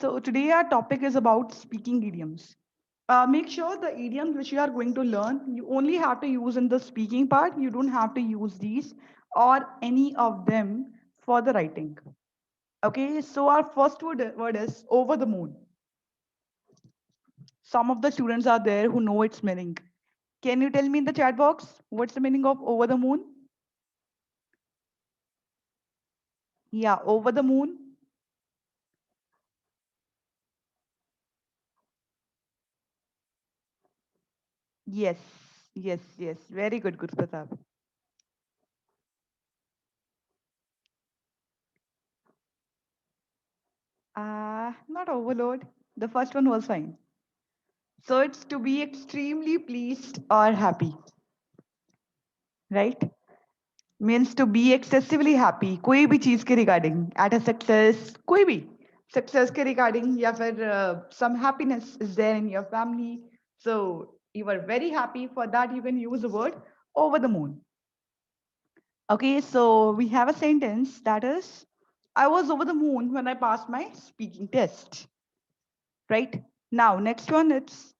So today our topic is about speaking idioms. Make sure the idioms which you are going to learn, you only have to use in the speaking part. You don't have to use these or any of them for the writing. Okay, so our first word is over the moon. Some of the students are there who know its meaning. Can you tell me in the chat box what's the meaning of over the moon? Yeah, over the moon. Yes, yes. Very good, Guru Pratap. Not overload. The first one was fine. So it's to be extremely pleased or happy, right? Means to be excessively happy. कोई भी चीज के regarding at a success, कोई भी success के regarding या फिर some happiness is there in your family. So you are very happy. For that you can use the word over the moon. Okay, so we have a sentence that is, I was over the moon when I passed my speaking test. Right? Now, next one, it's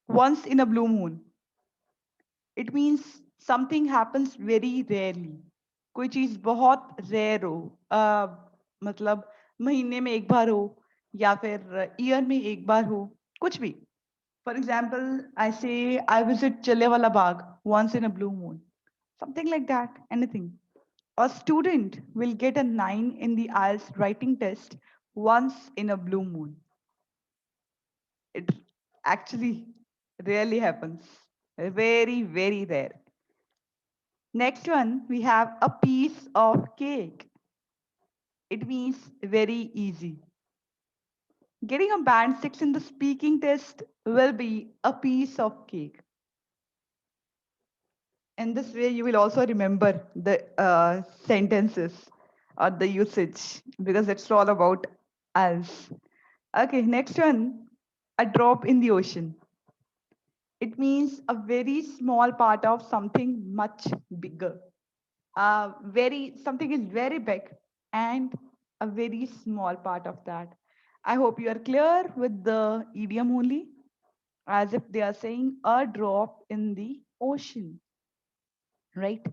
once in a blue moon. It means something happens very rarely. कोई चीज बहुत rare हो, मतलब महीने में एक बार हो या फिर ईयर में एक बार हो, कुछ भी. फॉर एग्जाम्पल आई से I visit Jallianwala Bagh once in a blue moon, something like that, anything. A student will get a 9 in the IELTS writing test once in a blue moon. It actually rarely happens. Very, very rare. Next one, we have a piece of cake. It means very easy. Getting a band 6 in the speaking test will be a piece of cake. In this way, you will also remember the sentences or the usage because it's all about us. Okay, next one, a drop in the ocean. It means a very small part of something much bigger. Very something is very big and a very small part of that. I hope you are clear with the idiom only, as if they are saying a drop in the ocean, right?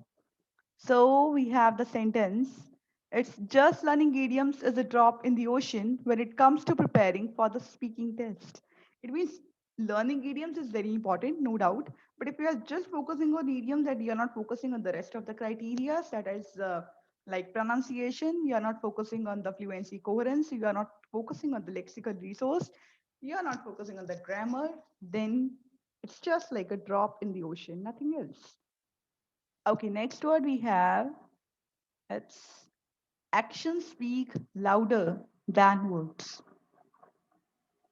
So we have the sentence. It's just learning idioms is a drop in the ocean when it comes to preparing for the speaking test. It means learning idioms is very important, no doubt. But if you are just focusing on idioms and you're not focusing on the rest of the criteria, that is like pronunciation, you're not focusing on the fluency coherence, you are not focusing on the lexical resource, you're not focusing on the grammar, then it's just like a drop in the ocean, nothing else. Okay, next word we have, it's actions speak louder than words.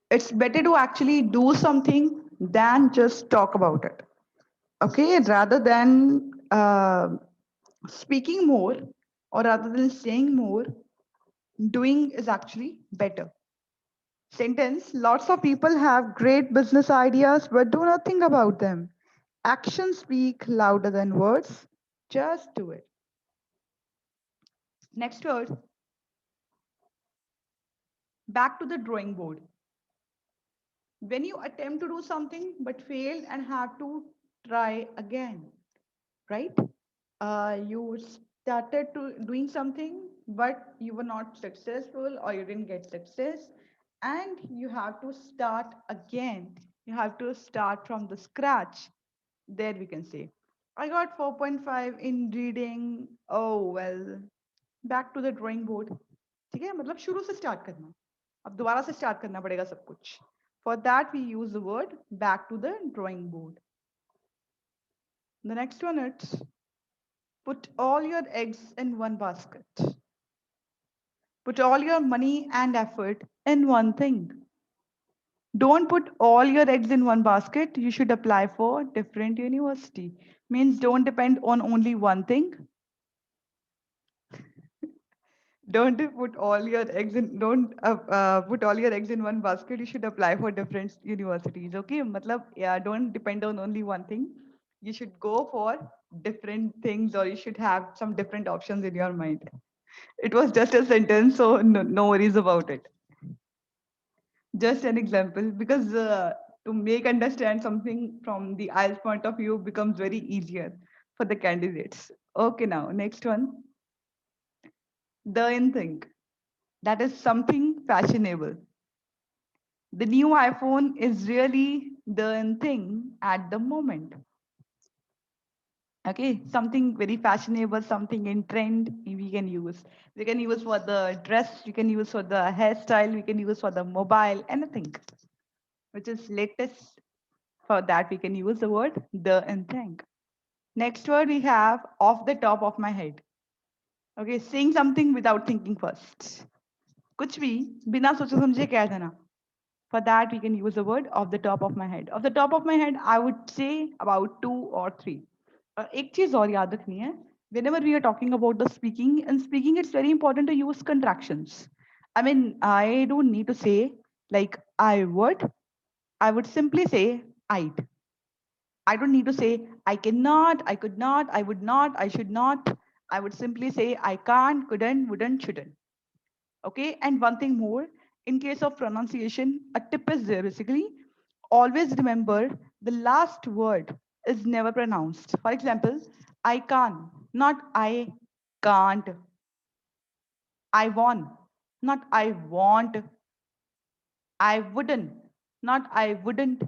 It's better to actually do something than just talk about it. Okay, rather than speaking more or rather than saying more, doing is actually better. Sentence, lots of people have great business ideas but do not think about them. Actions speak louder than words. Just do it. Next word, back to the drawing board. When you attempt to do something but fail and have to try again, right? You started to doing something but you were not successful or you didn't get success and you have to start again. You have to start from the scratch. There we can say, I got 4.5 in reading. Oh well, back to the drawing board. ठीक है, मतलब शुरू से start करना, अब दोबारा से start करना पड़ेगा सब कुछ. For that we use the word back to the drawing board. The next one is put all your eggs in one basket. Put all your money and effort in one thing. Don't put all your eggs in one basket. You should apply for different university. Means don't depend on only one thing. Don't put all your eggs in don't put all your eggs in one basket. You should apply for different universities. Okay, matlab, yeah, don't depend on only one thing. You should go for different things, or you should have some different options in your mind. It was just a sentence, so no worries about it. Just an example, because to make understand something from the IELTS point of view becomes very easier for the candidates. Okay, now next one, the in thing. That is something fashionable. The new iPhone is really the in thing at the moment. Okay, something very fashionable, something in trend we can use. We can use for the dress, we can use for the hairstyle, we can use for the mobile, anything which is latest. For that, we can use the word the and thing. Next word we have off the top of my head. Okay, saying something without thinking first. कुछ भी बिना सोचे समझे कह देना. For that, we can use the word off the top of my head. Off the top of my head, I would say about 2 or 3. एक चीज और याद रखनी है. Whenever we are talking about the speaking, in speaking, it's very important to use contractions. I mean, I don't need to say like I would. I would simply say I'd. I don't need to say I cannot, I could not, I would not, I should not. I would simply say I can't, couldn't, wouldn't, shouldn't. Okay. And one thing more, in case of pronunciation, a tip is there basically. Always remember the last word is never pronounced. For example, I can't, not I can't. I want, not I want. I wouldn't, not I wouldn't.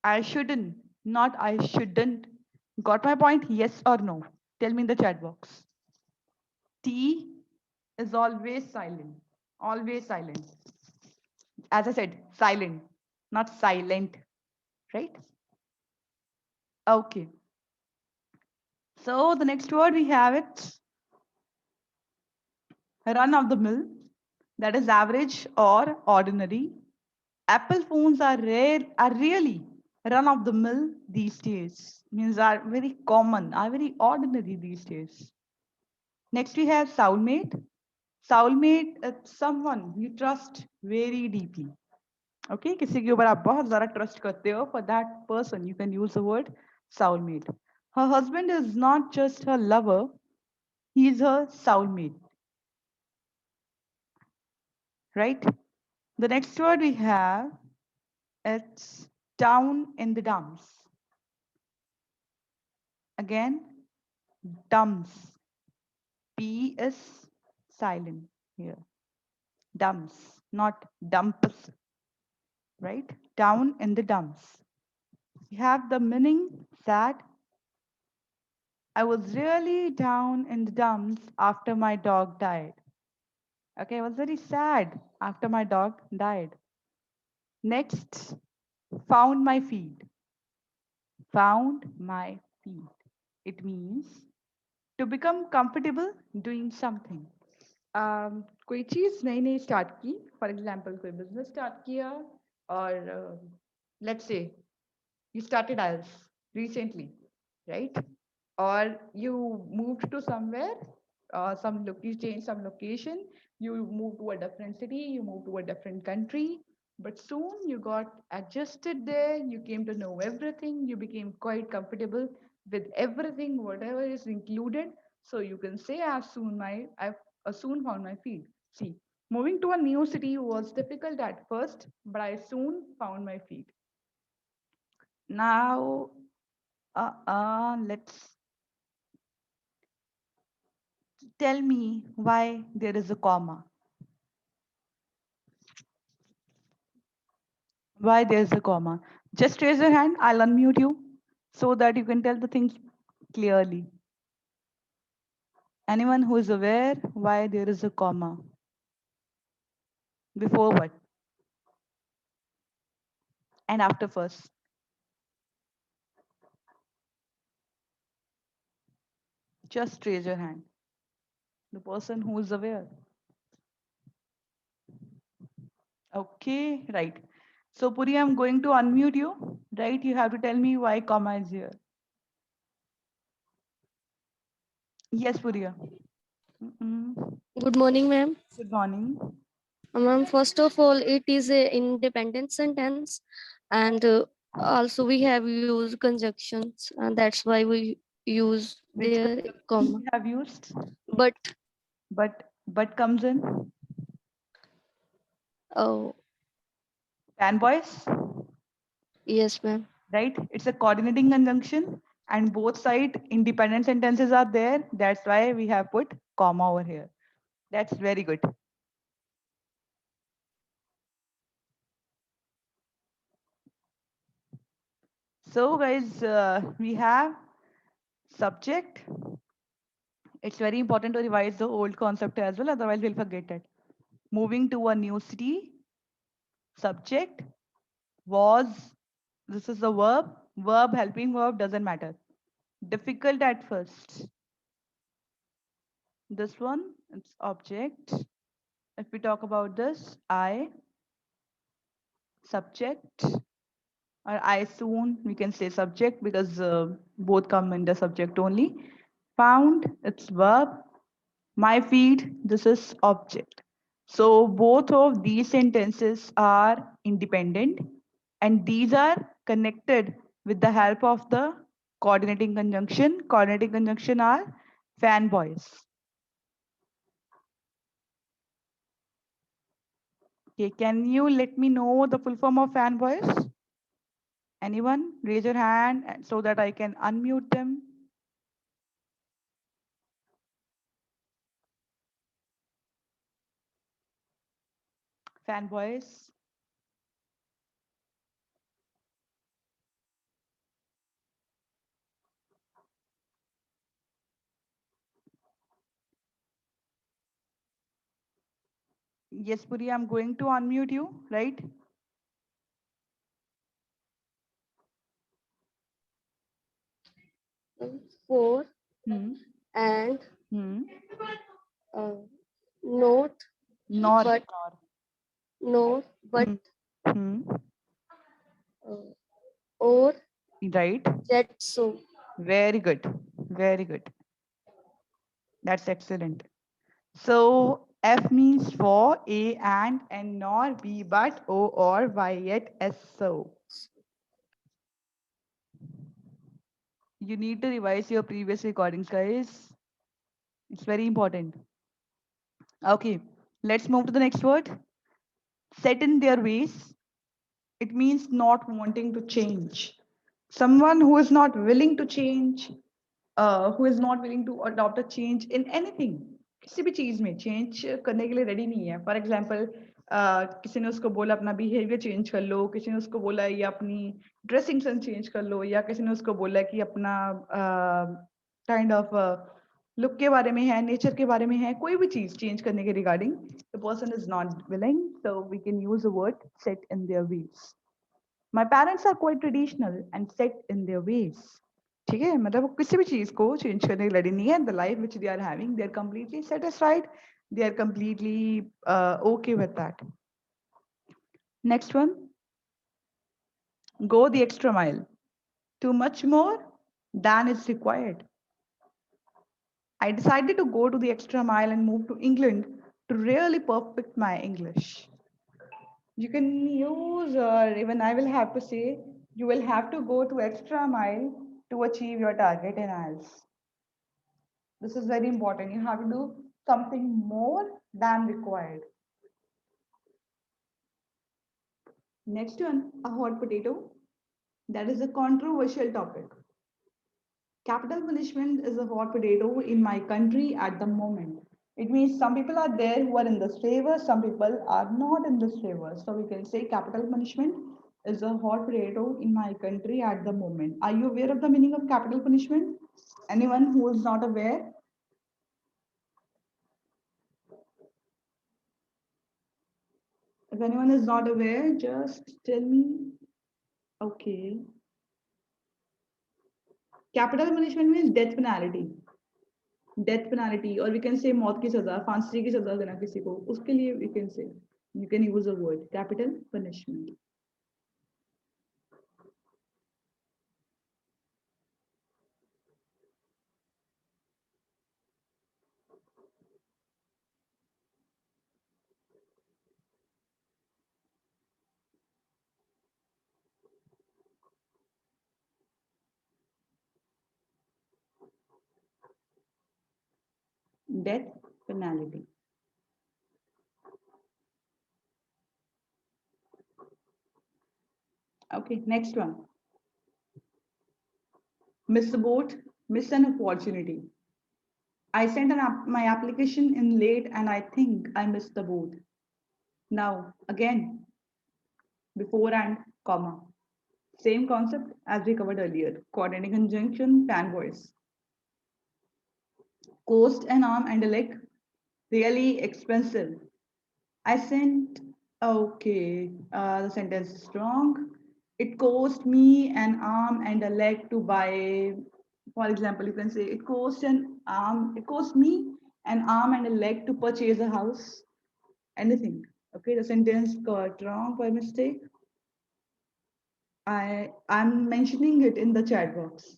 I shouldn't, not I shouldn't. Got my point? Yes or no? Tell me in the chat box. T is always silent. Always silent. As I said, silent, not silent, right? Okay. So the next word we have it run of the mill. That is average or ordinary. Apple phones are rare, are really run of the mill these days. Means are very common, are very ordinary these days. Next we have soulmate. Soulmate is someone you trust very deeply. Okay, किसी के ऊपर आप बहुत ज़्यादा trust करते हो. For that person, you can use the word soulmate. Her husband is not just her lover; he is her soulmate. Right? The next word we have it's down in the dumps. Again, dumps. P is silent here. Dumps, not dumps. Right? Down in the dumps. We have the meaning sad. I was really down in the dumps after my dog died. Okay, I was very sad after my dog died. Next, found my feet. Found my feet. It means to become comfortable doing something. कोई चीज नई नई start की, for example कोई business start किया, और let's say you started IELTS recently, right? Or you moved to somewhere, you changed some location, you moved to a different city, you moved to a different country, but soon you got adjusted there, you came to know everything, you became quite comfortable with everything, whatever is included. So you can say I've soon found my feet. See, moving to a new city was difficult at first, but I soon found my feet. Now, let's tell me why there is a comma. Why there's a comma? Just raise your hand. I'll unmute you so that you can tell the things clearly. Anyone who is aware why there is a comma? Before what? And after first? Just raise your hand. The person who is aware. Okay, right. So Puri, I'm going to unmute you, right? You have to tell me why comma is here. Yes, Puriya. Good morning, ma'am. Good morning. Ma'am, first of all, it is a independent sentence, and also we have used conjunctions, and that's why we use Which their conjunction comma. we have used? But But But comes in Oh, fanboys, yes, ma'am. right? It's a coordinating conjunction, and both side independent sentences are there. That's why we have put comma over here. That's very good. So, guys, we have subject. It's very important to revise the old concept as well, otherwise, we'll forget it. Moving to a new city, subject was, this is the verb, verb, helping verb doesn't matter. Difficult at first. This one, it's object. If we talk about this, I, subject, or I soon, we can say subject because both come in the subject only. Found, it's verb. My feed, this is object. So both of these sentences are independent and these are connected with the help of the coordinating conjunction. Coordinating conjunction are fanboys. Okay, can you let me know the full form of fanboys? Anyone? Raise your hand so that I can unmute them. Fanboys. Yes, Puri, I'm going to unmute you, right? For Hmm. and Hmm. uh, not, Nor. but Nor. no, but Hmm. Hmm. uh, or Right. that so. Very good. Very good. That's excellent. So F means for, A and nor, B but, O or, Y yet, S so. You need to revise your previous recordings, guys. It's very important. Okay, let's move to the next word. Set in their ways. It means not wanting to change. Someone who is not willing to change, who is not willing to adopt a change in anything, किसी भी चीज में change करने के लिए ready नहीं है. For example किसी ने उसको बोला अपना बिहेवियर चेंज कर लो, किसी ने उसको बोला या अपनी ड्रेसिंग सेंस चेंज कर लो, या किसी ने उसको बोला कि अपना काइंड ऑफ लुक के बारे में है, नेचर के बारे में है, कोई भी चीज चेंज करने के regarding the person is not willing, so we can use a word set in their ways. My parents are quite traditional and set in their ways. ठीक है, मतलब वो किसी भी चीज को चेंज करने के रेडी नहीं है. The life which they are having, they are completely satisfied, they are completely okay with that. Next one, go the extra mile. Too much more than is required. I decided to go to the extra mile and move to England to really perfect my English. You can use, or even I will have to say, you will have to go to extra mile to achieve your target in IELTS. This is very important. You have to do something more than required. Next one, a hot potato. That is a controversial topic. Capital punishment is a hot potato in my country at the moment. It means some people are there who are in this favor, some people are not in this favor. So we can say capital punishment is a hot potato in my country at the moment. Are you aware of the meaning of capital punishment? Anyone who is not aware? If anyone is not aware, just tell me. Okay. Capital punishment means death penalty. Death penalty, और we can से मौत की सजा, फांसी की सजा देना किसी को, उसके लिए we can say, you can use a word capital punishment. Death penalty. Okay, next one. Miss the boat, miss an opportunity. I sent my application in late and I think I missed the boat. Now, again, before and comma. Same concept as we covered earlier. Coordinating conjunction, pan voice. Cost an arm and a leg. Really expensive. I sent, okay, the sentence is wrong. It cost me an arm and a leg to buy, for example, you can say it cost me an arm and a leg to purchase a house, anything. Okay, the sentence got wrong by mistake. I'm mentioning it in the chat box.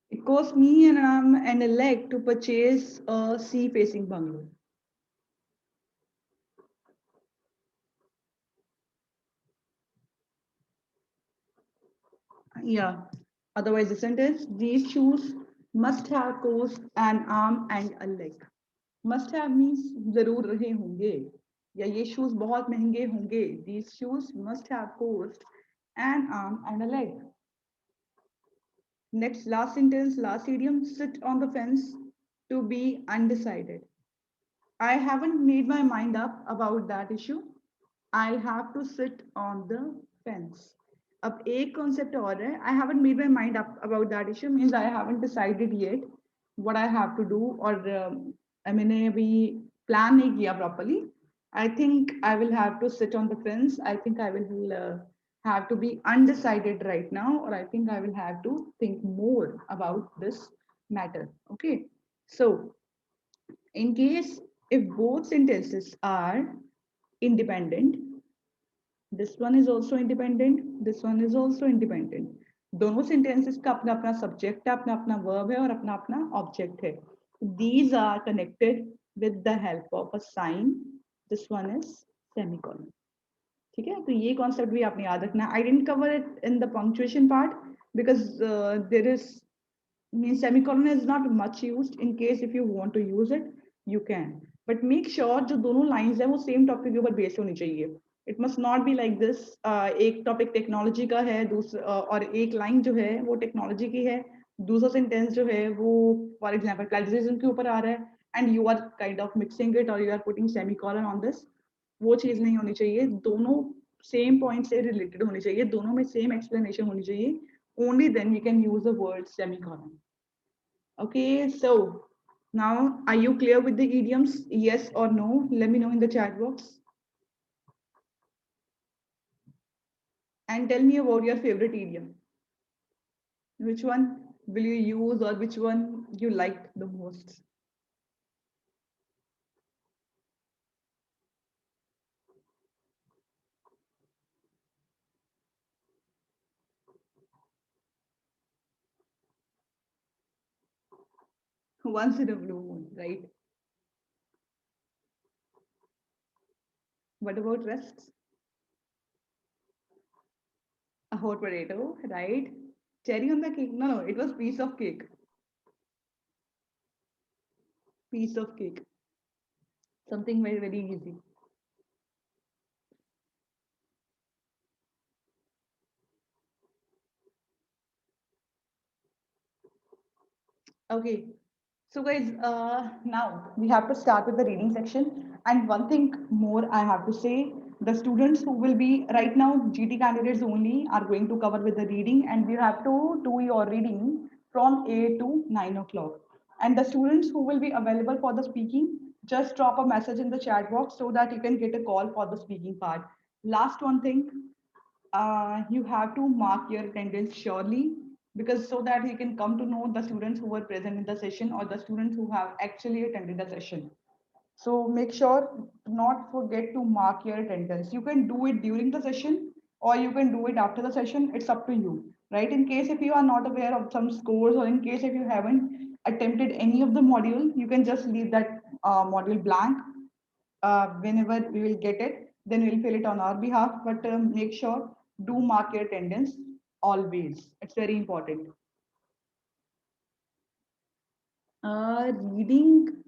It cost me an arm and a leg to purchase a sea facing bungalow. Yeah. Otherwise, the sentence, these shoes must have cost an arm and a leg. Must have means जरूर रहे होंगे या ये shoes बहुत महंगे होंगे. These shoes must have cost an arm and a leg. Next, last sentence, last idiom, sit on the fence to be undecided. I haven't made my mind up about that issue. I'll have to sit on the fence. अब एक concept और है. I haven't made my mind up about that issue means I haven't decided yet what I have to do और मैंने अभी plan नहीं किया properly. I think I will have to sit on the fence. I think I will have to be undecided right now, or I think I will have to think more about this matter. Okay, so in case if both sentences are independent, this one is also independent, this one is also independent. दोनों sentences का अपना अपना subject है, अपना अपना verb है और अपना अपना object है. These are connected with the help of a sign. This one is semicolon. ठीक है, तो ये concept भी आपने याद रखना. I didn't cover it in the punctuation part because there is means semicolon is not much used. In case if you want to use it you can, but make sure जो दोनों lines है वो same topic के ऊपर based होनी चाहिए. It must not be like this. एक topic technology का है और एक line जो है वो technology की है, दूसरा sentence जो है वो for example plagiarism के ऊपर आ रहा है and you are kind of mixing it or you are putting semicolon on this. वो चीज नहीं होनी चाहिए. दोनों सेम पॉइंट से रिलेटेड होनी चाहिए, दोनों में सेम एक्सप्लेनेशन होनी चाहिए. Only then you can use the word semicolon. Okay, so now are you clear with the idioms? Yes or no? Let me know in the chat box. And tell me about your favorite idiom. Which one will you use or which one you liked the most? Once in a blue moon, right? What about rest? A hot potato, right? Cherry on the cake? No, no, it was piece of cake. Piece of cake. Something very, very easy. Okay, so guys, now we have to start with the reading section. And one thing more I have to say, the students who will be right now, GT candidates only are going to cover with the reading and we have to do your reading from 8 to 9 o'clock. And the students who will be available for the speaking, just drop a message in the chat box so that you can get a call for the speaking part. Last one thing, you have to mark your attendance surely because so that you can come to know the students who were present in the session or the students who have actually attended the session. So make sure to not forget to mark your attendance. You can do it during the session or you can do it after the session. It's up to you, right? In case if you are not aware of some scores or in case if you haven't attempted any of the module, you can just leave that module blank. Whenever we will get it, then we'll fill it on our behalf. But make sure do mark your attendance always. It's very important. Reading,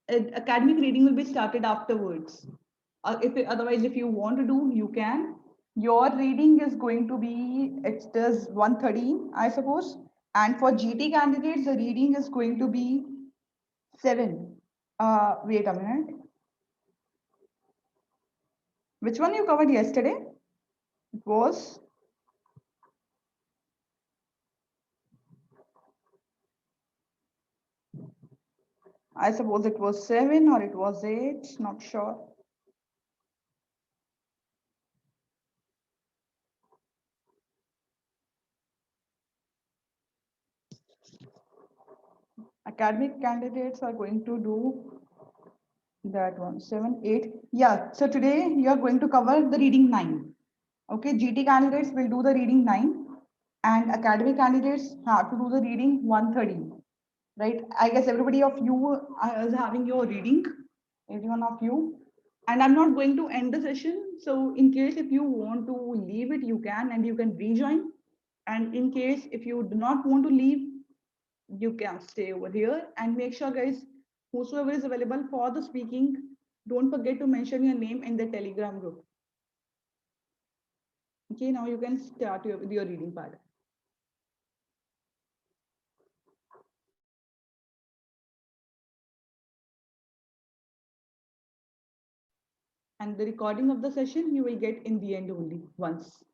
academic reading will be started afterwards. Otherwise, if you want to do, you can. Your reading is going to be, it does 113, I suppose. And for GT candidates, the reading is going to be 7. Wait a minute. Which one you covered yesterday? It was, I suppose it was 7 or it was 8, not sure. Academic candidates are going to do that one, 7, 8. Yeah, so today you are going to cover the reading 9. Okay, GT candidates will do the reading 9 and academic candidates have to do the reading 130. Right? I guess everybody of you is having your reading, every one of you. And I'm not going to end the session. So in case if you want to leave it, you can and you can rejoin. And in case if you do not want to leave, you can stay over here and make sure guys, whosoever is available for the speaking, don't forget to mention your name in the Telegram group. Okay, now you can start with your reading part. And the recording of the session you will get in the end only once.